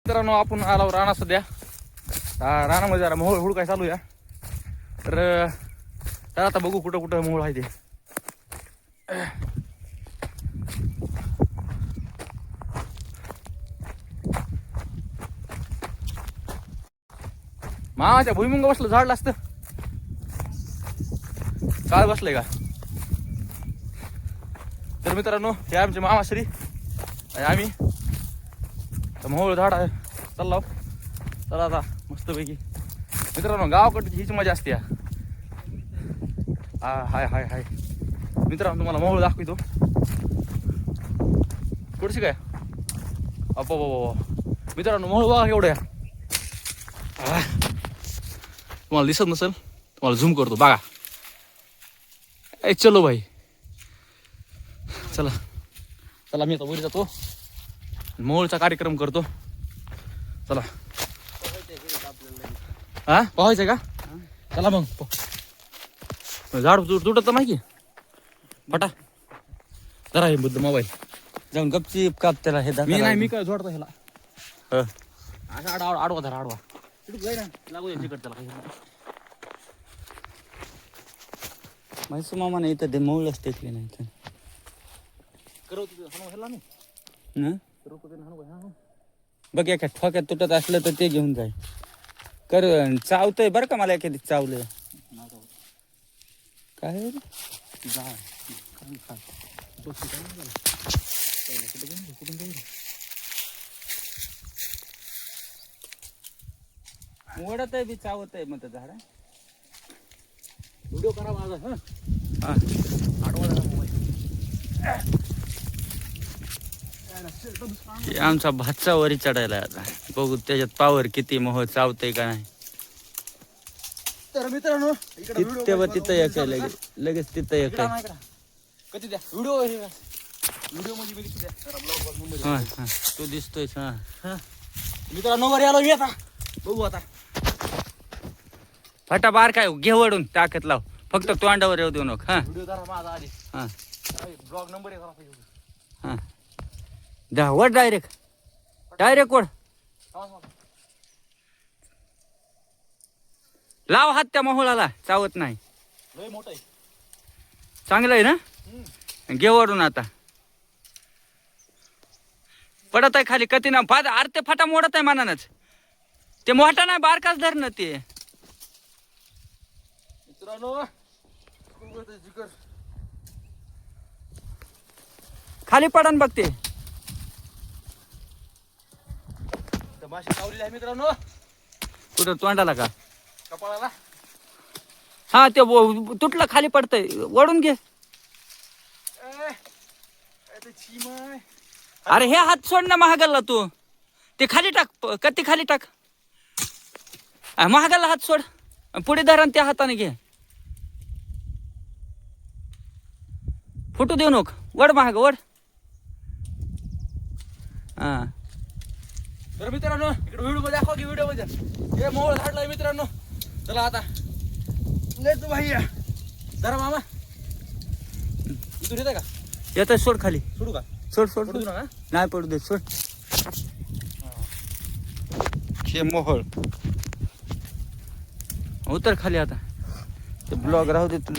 मित्रांनो आपण आलो राणा सध्या रानामध्ये जरा मोहोळ हुडकाय चालू या तर आता बघू कुठं कुठं मोहोळ आहे ते. मामाच्या भुईमुंग बसलं झाडलं असतं काळ बसलंय का. तर मित्रांनो हे आमचे मामाश्री आणि आम्ही मोहोळ झाड आहे चाललो. चला आता मस्तपैकी मित्रांनो गावाकडची हीच मजा असते. हाय हाय हाय मित्रांनो तुम्हाला मोहोळ दाखवितो थोडीशी काय. अप्पा मित्रांनो मोहोळ बघा एवढ्या तुम्हाला दिसत नसेल तुम्हाला झूम करतो बघा. ए चलो भाई चला चला मी आता वर जातो मोहोळचा कार्यक्रम करतो. चला हा पाहायचंय का. चला मग झाड तुटत नाही की फटा जरा हे बुद्ध मोबाईल जाऊन गपची काप त्याला हे मी नाही मी काय जोडतो ह्याला असा आडवा धरा आडवा लागू यांच्याकडे त्याला काही म्हैसू मामाने इथं ते मऊलच टेकले नाही तर बघ एका ठोक्यात तुटत असलं तर ते घेऊन जाय कर चावतंय बरं का मला एखादी चावलं काय ओढत आहे बी चावत आहे मग झाड. व्हिडिओ करा माझा हा आमचा भातचा वरी चढायला आता बघू त्याच्यात पावर किती मोह चावतंय का नाही. तर मित्रांनो तेव्हा तिथं एक आहे लगेच तिथं एक आहे. कधी द्या व्हिडिओ व्हिडिओ मध्ये द्या तो दिसतोय हा मित्रांनो वर आलो मी आता बघू आता फटा बार काय घे वडून टाकत लाव फक्त तोंडावर येऊ देऊ नको. हा व्हिडिओ जरा माझा आधी हा ब्लॉग नंबर आहे हा दा वड डायरेक्ट वड लाव हात त्या मोहोळाला चावत नाही. लय मोठा आहे चांगलं आहे ना घे वडून आता पडत आहे खाली कधी ना बाद आरते फाटा मोडत आहे मनानच ते मोठा नाही बारकाच धर ना ते. मित्रांनो खाली पडन बघते माशी चावलेली आहे मित्रांनो कुठं तोंडाला का कपाळाला. हा ते तुटलं खाली पडतंय वडून घे. अरे हे हात सोड ना महागाला तू ते खाली टाक कती खाली टाक महागाला हात सोड पुढे धरण त्या हाताने घे फुटू देऊ नको वड महाग वड. हा तर मित्रांनो इकडे व्हिडिओ मध्ये दाखवा की व्हिडिओ मध्ये हे मोहोळ झाडलाय मित्रांनो. चला आता लेच भाई जरा मामा इथून येते का येत सोड खाली सोडू का सोड सोड पडू नका नाही पडू दे सोड. हे मोहोळ उतर खाली आता ते ब्लॉग राहू दे.